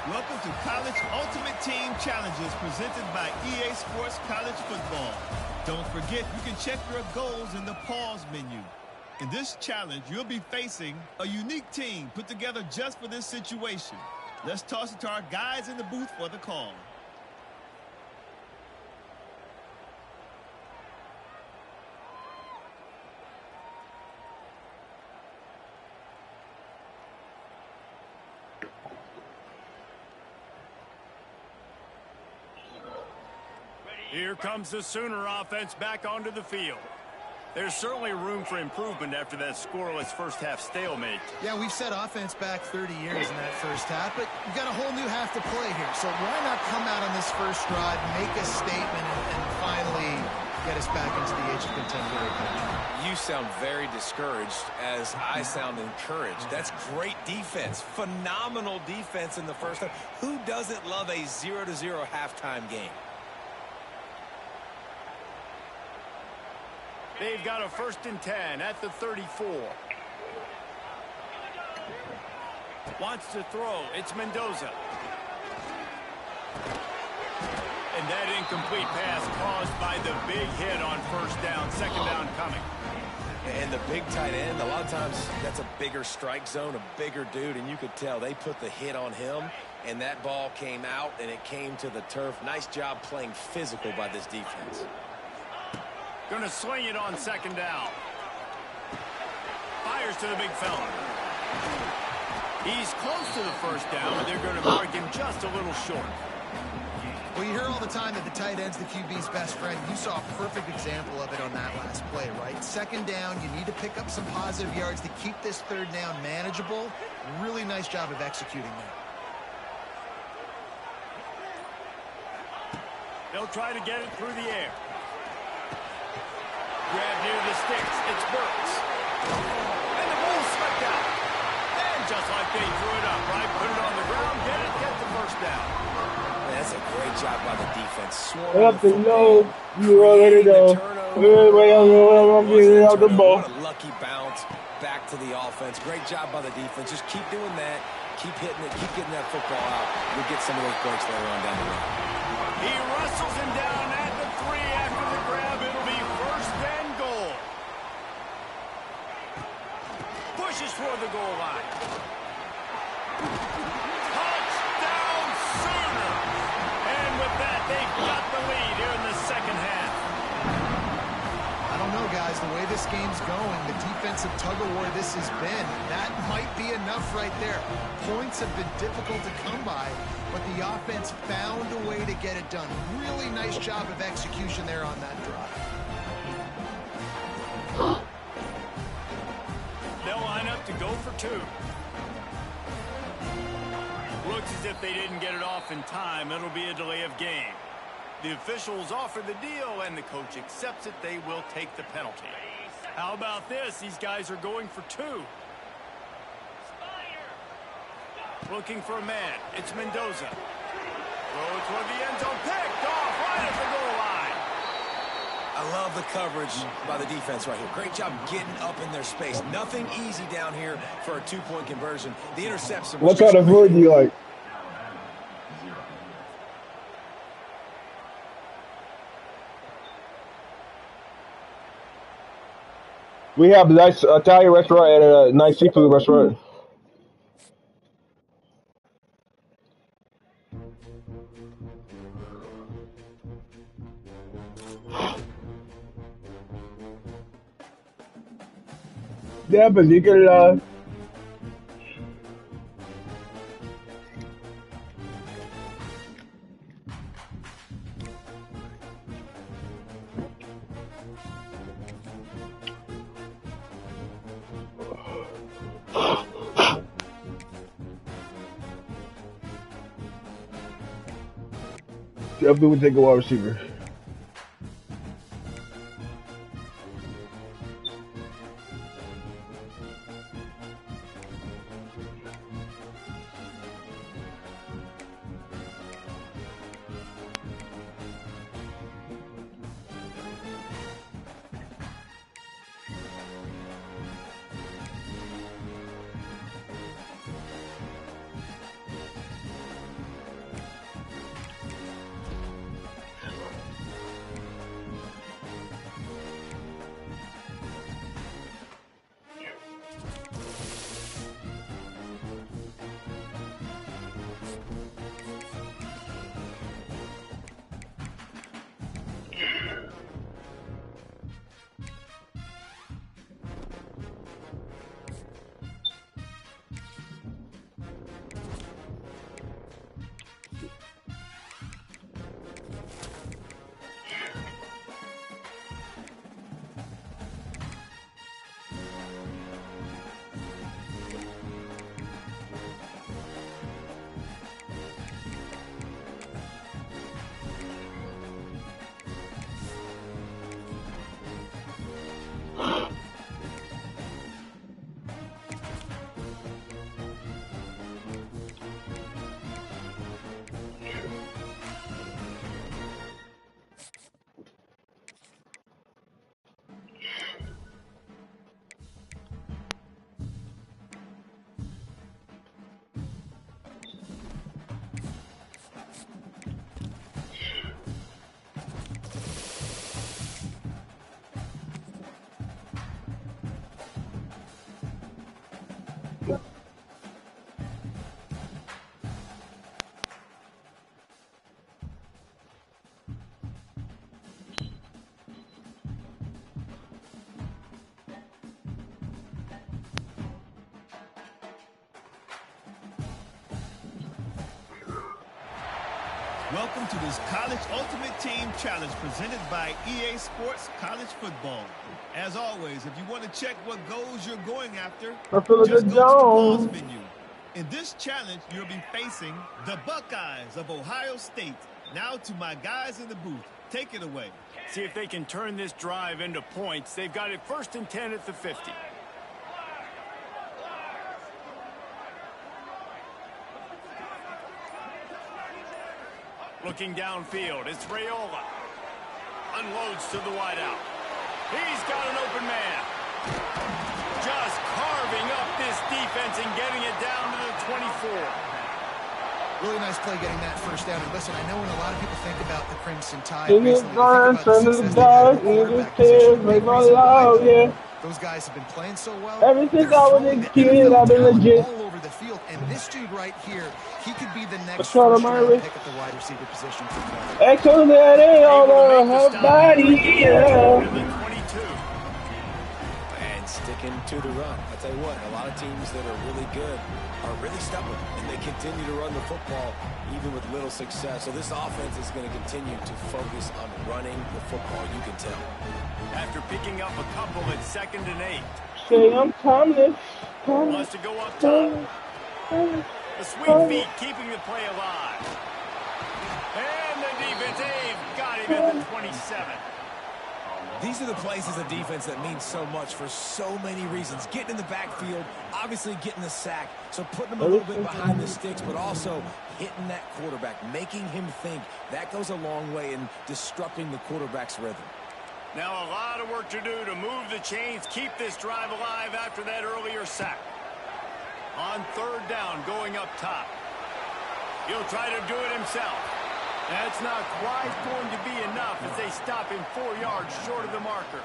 Welcome to College Ultimate Team Challenges presented by EA Sports College Football. Don't forget, you can check your goals in the pause menu. In this challenge, you'll be facing a unique team put together just for this situation. Let's toss it to our guys in the booth for the call. Here comes the Sooner offense back onto the field. There's certainly room for improvement after that scoreless first-half stalemate. Yeah, we've set offense back 30 years in that first half, but we've got a whole new half to play here. So why not come out on this first drive, make a statement, and finally get us back into the age of contemporary coaching? You sound very discouraged as I sound encouraged. That's great defense. Phenomenal defense in the first half. Who doesn't love a 0-0 halftime game? They've got a 1st and 10 at the 34. Wants to throw. It's Mendoza. And that incomplete pass caused by the big hit on 1st down. 2nd down coming. And the big tight end, a lot of times that's a bigger strike zone, a bigger dude, and you could tell they put the hit on him, and that ball came out, and it came to the turf. Nice job playing physical by this defense. Going to swing it on 2nd down. Fires to the big fella. He's close to the 1st down, but they're going to mark him just a little short. Well, you hear all the time that the tight end's the QB's best friend. You saw a perfect example of it on that last play, right? 2nd down, you need to pick up some positive yards to keep this 3rd down manageable. Really nice job of executing that. They'll try to get it through the air. Grab near the sticks. It's Burks. And the ball slipped out. And just like they threw it up, right? Put it on the ground, get the 1st down. Man, that's a great job by the defense. Up the low, you already know. What a lucky bounce back to the offense. Great job by the defense. Just keep doing that. Keep hitting it. Keep getting that football out. You'll get some of those breaks later on down the road. He wrestles him down at the 3 after the grab. It'll be 1st and goal. Pushes toward the goal line. Touchdown Sooners! And with that, they've got the lead here in the 2nd half. I don't know, guys. The way this game's going, the defensive tug-of-war this has been, that might be enough right there. Points have been difficult to come by, but the offense found a way to get it done. Really nice job of execution there on that drive. They'll line up to go for 2. Looks as if they didn't get it off in time. It'll be a delay of game. The officials offer the deal, and the coach accepts it. They will take the penalty. How about this? These guys are going for 2. Looking for a man. It's Mendoza. Throw toward the end zone. Picked off right at the goal line. I love the coverage by the defense right here. Great job getting up in their space. Nothing easy down here for a 2-point conversion. The interception. What kind of food do you like? We have a nice Italian restaurant and a nice seafood restaurant. Yeah, película. Definitely would take a wide receiver. Welcome to this College Ultimate Team Challenge presented by EA Sports College Football. As always, if you want to check what goals you're going after, just go to the pause menu. In this challenge, you'll be facing the Buckeyes of Ohio State. Now to my guys in the booth. Take it away. See if they can turn this drive into points. They've got it 1st and 10 at the 50. Looking downfield, it's Raiola. Unloads to the wideout. He's got an open man. Just carving up this defense and getting it down to the 24. Really nice play getting that first down. And listen, I know when a lot of people think about the Crimson Tide, recently, they think about the success they had at quarterback position. Those guys have been playing so well. Ever since I was a kid, I've been legit. All over the field, and this dude right here, he could be the next first round pick at the wide receiver position for the Excellent on her body. And sticking to the run. I tell you what, a lot of teams that are really good are really stubborn, and they continue to run the football even with little success. So this offense is going to continue to focus on running the football, you can tell. After picking up a couple at 2nd and 8. Say I'm Thomas. Wants to go up top. The sweet feet keeping the play alive. And the defense, they've got him at the 27. These are the plays as a defense that mean so much for so many reasons. Getting in the backfield, obviously getting the sack, so putting him a little bit behind the sticks, but also hitting that quarterback, making him think. That goes a long way in disrupting the quarterback's rhythm. Now a lot of work to do to move the chains, keep this drive alive after that earlier sack. On 3rd down, going up top. He'll try to do it himself. That's not quite going to be enough as they stop him 4 yards short of the marker.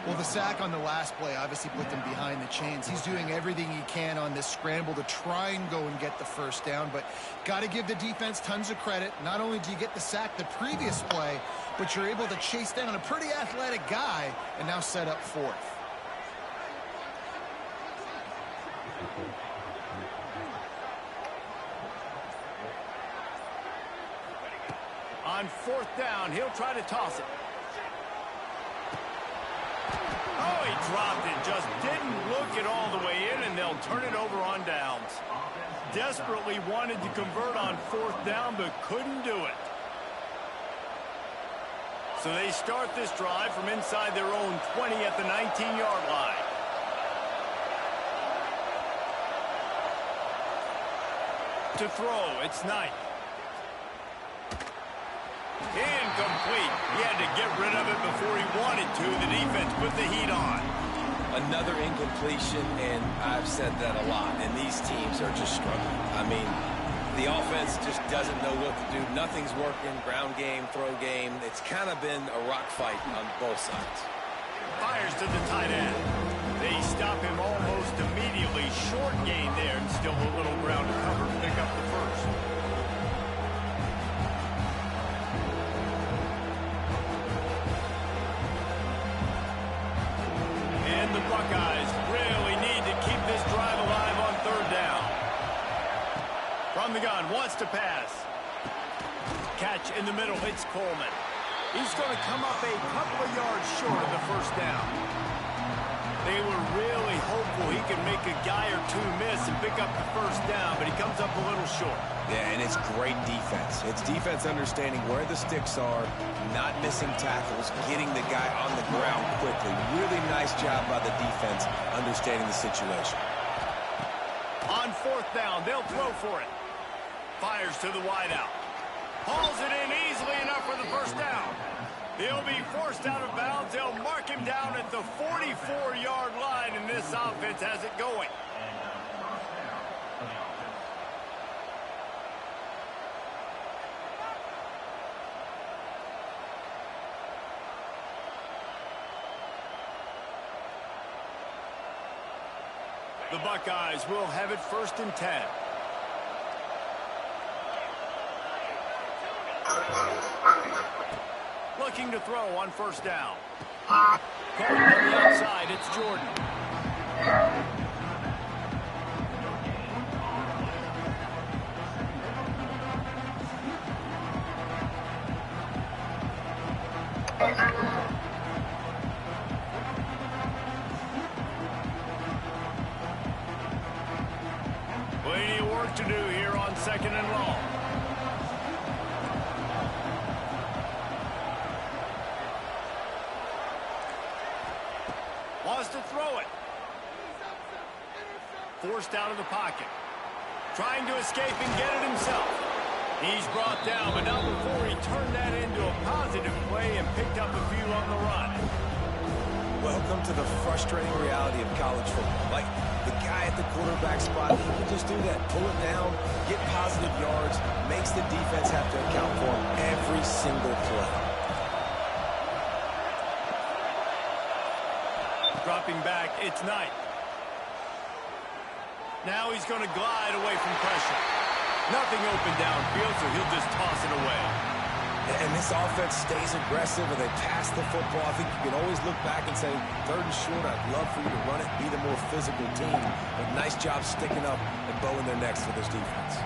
Well, the sack on the last play obviously put them behind the chains. He's doing everything he can on this scramble to try and go and get the first down, but got to give the defense tons of credit. Not only do you get the sack the previous play, but you're able to chase down a pretty athletic guy and now set up 4th. On 4th down, he'll try to toss it. Oh, he dropped it. Just didn't look it all the way in, and they'll turn it over on downs. Desperately wanted to convert on 4th down, but couldn't do it. So they start this drive from inside their own 20 at the 19-yard line. To throw, it's Knight. Incomplete. He had to get rid of it before he wanted to. The defense put the heat on. Another incompletion, and I've said that a lot, and these teams are just struggling. I mean, the offense just doesn't know what to do. Nothing's working. Ground game, throw game. It's kind of been a rock fight on both sides. Fires to the tight end. They stop him almost immediately. Short gain there, and still a little ground to cover to pick up the first. And the Buckeyes really need to keep this drive alive on 3rd down. From the gun, wants to pass. Catch in the middle, hits Coleman. He's going to come up a couple of yards short of the first down. They were really hopeful he could make a guy or two miss and pick up the first down, but he comes up a little short. Yeah, and it's great defense. It's defense understanding where the sticks are, not missing tackles, getting the guy on the ground quickly. Really nice job by the defense understanding the situation. On 4th down, they'll throw for it. Fires to the wideout. Hauls it in easily enough for the first down. He'll be forced out of bounds. They'll mark him down at the 44-yard line, and this offense has it going. The Buckeyes will have it 1st and 10. Looking to throw on 1st down. Going on the outside, it's Jordan. Plenty of work to do here on 2nd and long. Wants to throw it. Forced out of the pocket. Trying to escape and get it himself. He's brought down, but not before he turned that into a positive play and picked up a few on the run. Welcome to the frustrating reality of college football. Like, the guy at the quarterback spot, he can just do that. Pull it down, get positive yards, makes the defense have to account for him every single play. Dropping back, it's Knight. Now he's going to glide away from pressure. Nothing open downfield, so he'll just toss it away. And this offense stays aggressive and they pass the football. I think you can always look back and say, 3rd and short, I'd love for you to run it, be the more physical team. But nice job sticking up and bowing their necks for this defense.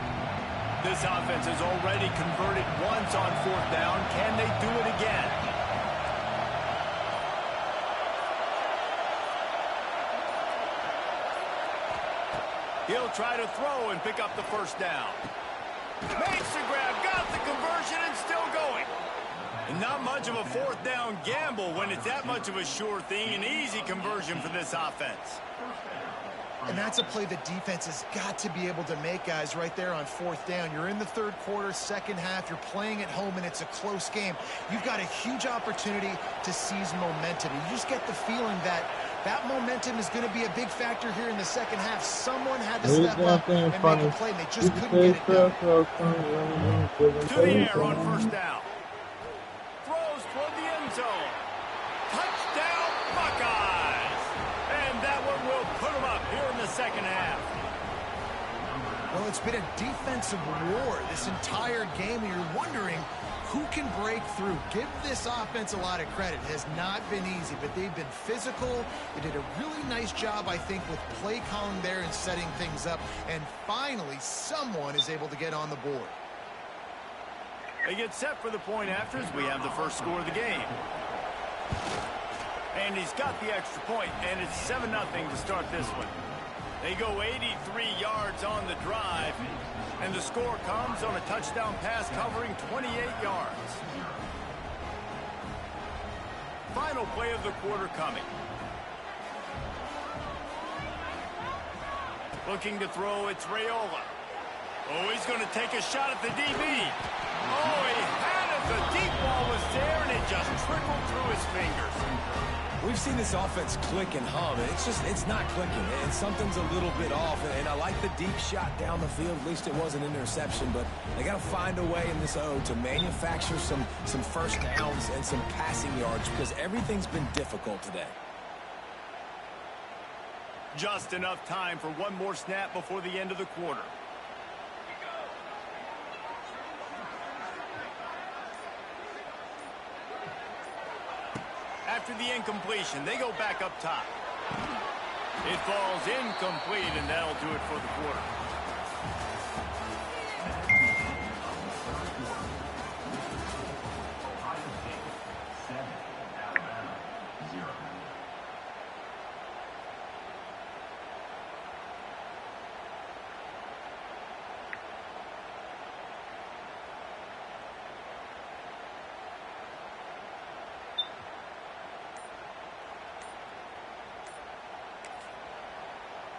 This offense has already converted once on 4th down. Can they do it again? He'll try to throw and pick up the 1st down. Makes the grab, got the conversion, and still going. And not much of a 4th down gamble when it's that much of a sure thing, an easy conversion for this offense. And that's a play the defense has got to be able to make, guys, right there on 4th down. You're in the 3rd quarter, 2nd half. You're playing at home, and it's a close game. You've got a huge opportunity to seize momentum. You just get the feeling that that momentum is going to be a big factor here in the 2nd half. Someone had to step up and make a play, and they just couldn't get it done. To the air on 1st down. Throws toward the end zone. Touchdown, Buckeyes! And that one will put them up here in the 2nd half. Well, it's been a defensive war this entire game, and you're wondering who can break through. Give this offense a lot of credit. It has not been easy, but they've been physical. They did a really nice job, I think, with play calling there and setting things up. And finally, someone is able to get on the board. They get set for the point after as we have the first score of the game. And he's got the extra point, and it's 7-0 to start this one. They go 83 yards on the drive, and the score comes on a touchdown pass covering 28 yards. Final play of the quarter coming. Looking to throw, it's Raiola. Oh, he's going to take a shot at the DB. Oh, he had it. The deep ball was there, and it just trickled through his fingers. We've seen this offense click and hum, and it's not clicking, and something's a little bit off, and I like the deep shot down the field. At least it was an interception, but they got to find a way in this O to manufacture some 1st downs and some passing yards because everything's been difficult today. Just enough time for one more snap before the end of the quarter. After the incompletion, they go back up top. It falls incomplete, and that'll do it for the quarter.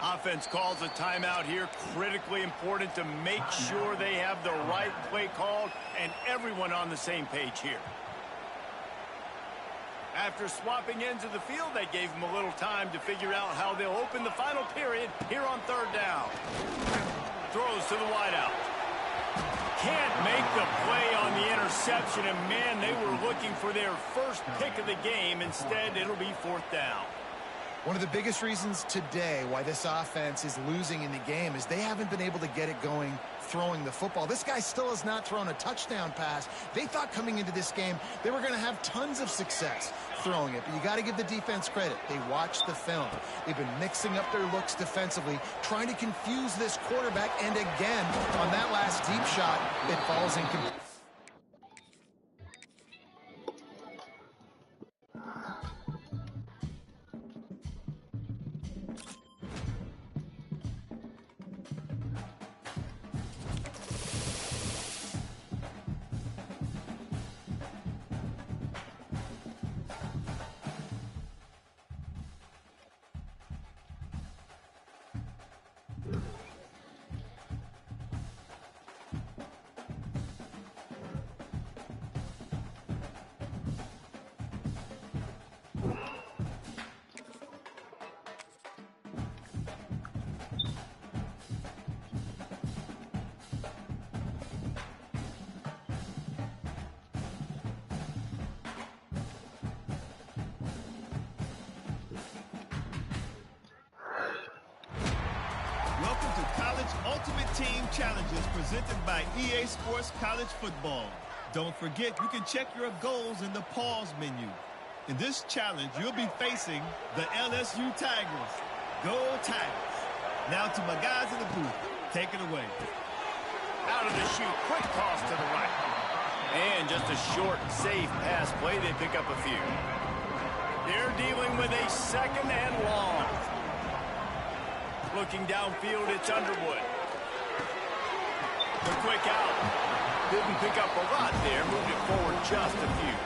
Offense calls a timeout here. Critically important to make sure they have the right play called and everyone on the same page here. After swapping ends of the field, that gave them a little time to figure out how they'll open the final period here on 3rd down. Throws to the wideout. Can't make the play on the interception, and man, they were looking for their first pick of the game. Instead, it'll be 4th down. One of the biggest reasons today why this offense is losing in the game is they haven't been able to get it going throwing the football. This guy still has not thrown a touchdown pass. They thought coming into this game they were going to have tons of success throwing it, but you got to give the defense credit. They watched the film. They've been mixing up their looks defensively, trying to confuse this quarterback, and again, on that last deep shot, it falls incomplete. to College Ultimate Team Challenges presented by EA Sports College Football. Don't forget, you can check your goals in the pause menu. In this challenge, you'll be facing the LSU Tigers. Go Tigers. Now to my guys in the booth. Take it away. Out of the chute, quick toss to the right. And just a short, safe pass play. They pick up a few. They're dealing with a second and long. Looking downfield, it's Underwood. The quick out. Didn't pick up a lot there. Moved it forward just a few.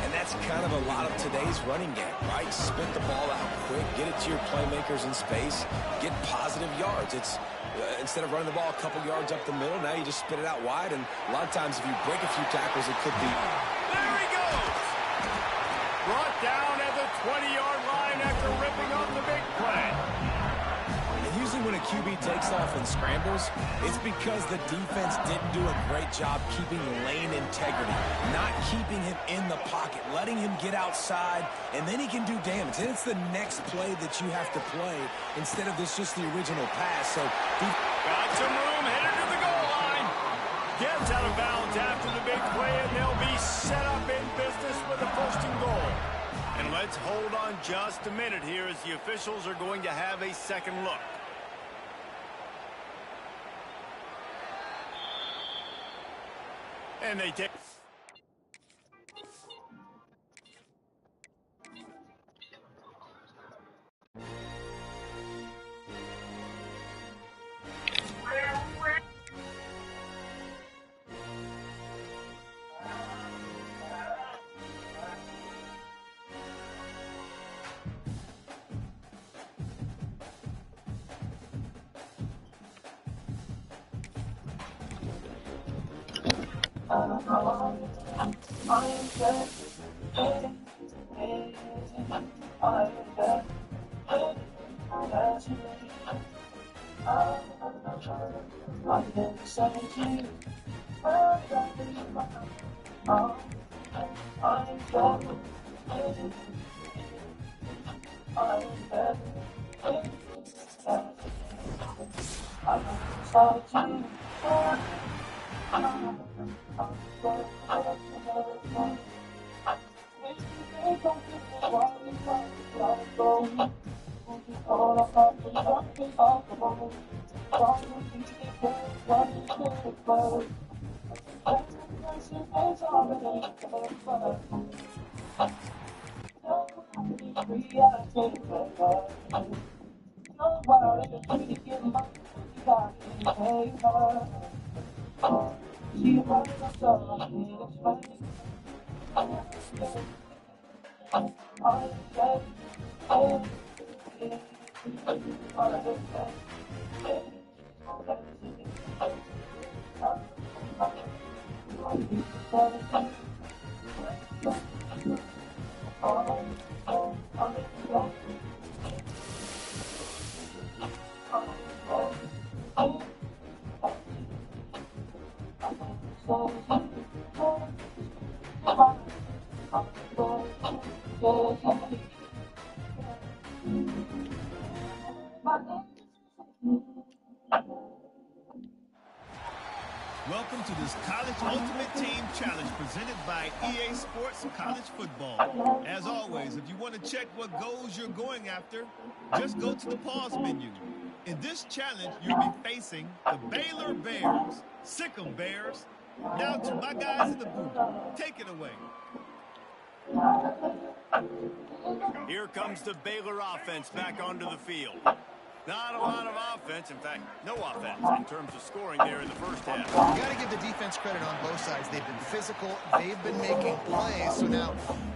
And that's kind of a lot of today's running game, right? Spit the ball out quick, get it to your playmakers in space, get positive yards. It's instead of running the ball a couple yards up the middle, now you just spit it out wide. And a lot of times if you break a few tackles, it could be... There he goes! Brought down at the 20-yard line after ripping off the big play. And usually when a QB takes off and scrambles, it's because the defense didn't do a great job keeping lane integrity, not keeping him in the pocket, letting him get outside, and then he can do damage. And it's the next play that you have to play instead of just the original pass. So got some room, headed to the goal line. Gets out of bounds after the big play, and they'll be set up in business with a first and goal. And let's hold on just a minute here as the officials are going to have a second look. And they take... Welcome to this College Ultimate Team Challenge presented by EA Sports College Football. As always, if you want to check what goals you're going after, just go to the pause menu. In this challenge, you'll be facing the Baylor Bears. Sick 'em, Bears. Now to my guys in the booth. Take it away. Here comes the Baylor offense back onto the field. Not a lot of offense, in fact, no offense in terms of scoring there in the first half. You got to give the defense credit on both sides. They've been physical. They've been making plays. So now,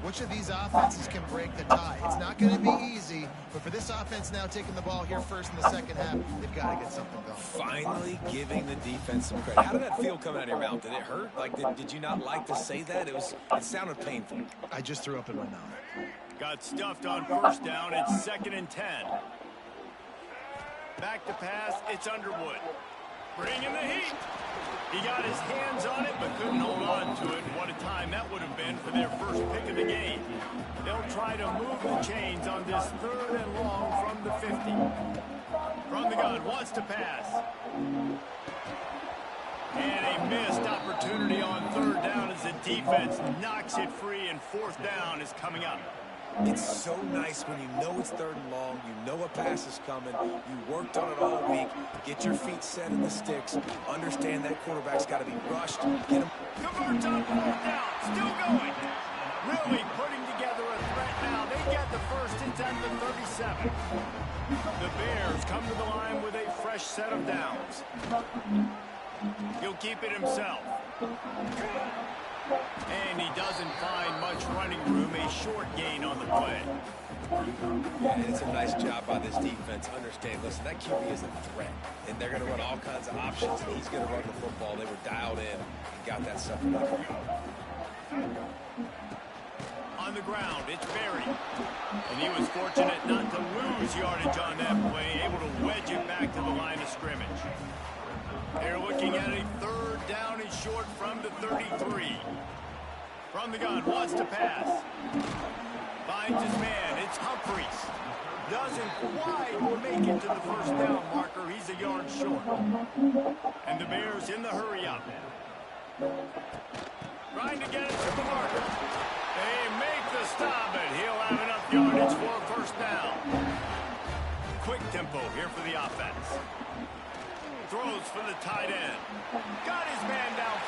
which of these offenses can break the tie? It's not going to be easy, but for this offense now taking the ball here first in the second half, they've got to get something going. Finally giving the defense some credit. How did that feel coming out of your mouth? Did it hurt? Like, did you not like to say that? It sounded painful. I just threw up in my mouth. Got stuffed on first down. It's 2nd and 10. Back to pass, it's Underwood. Bringing the heat. He got his hands on it, but couldn't hold on to it. What a time that would have been for their first pick of the game. They'll try to move the chains on this 3rd and long from the 50. From the gun, wants to pass. And a missed opportunity on third down as the defense knocks it free, and fourth down is coming up. It's so nice when you know it's third and long, you know a pass is coming, you worked on it all week, get your feet set in the sticks, understand that quarterback's got to be rushed, get him. Converts on fourth down, still going. Really putting together a threat now. They get the first inside the 37. The Bears come to the line with a fresh set of downs. He'll keep it himself. And he doesn't find much running room. A short gain on the play. Yeah, it's a nice job by this defense. Understand, listen, that QB is a threat. And they're going to run all kinds of options, and he's going to run the football. They were dialed in and got that sucker. On the ground, it's Berry. And he was fortunate not to lose yardage on that play, able to wedge it back to the line of scrimmage. They're looking at a third down and short from the 33. From the gun, wants to pass. Finds his man, it's Humphries. Doesn't quite make it to the first down marker. He's a yard short. And the Bears in the hurry up. Trying to get it to the marker. They make the stop, and he'll have enough yardage for a first down. Quick tempo here for the offense. Throws for the tight end. Got his man down.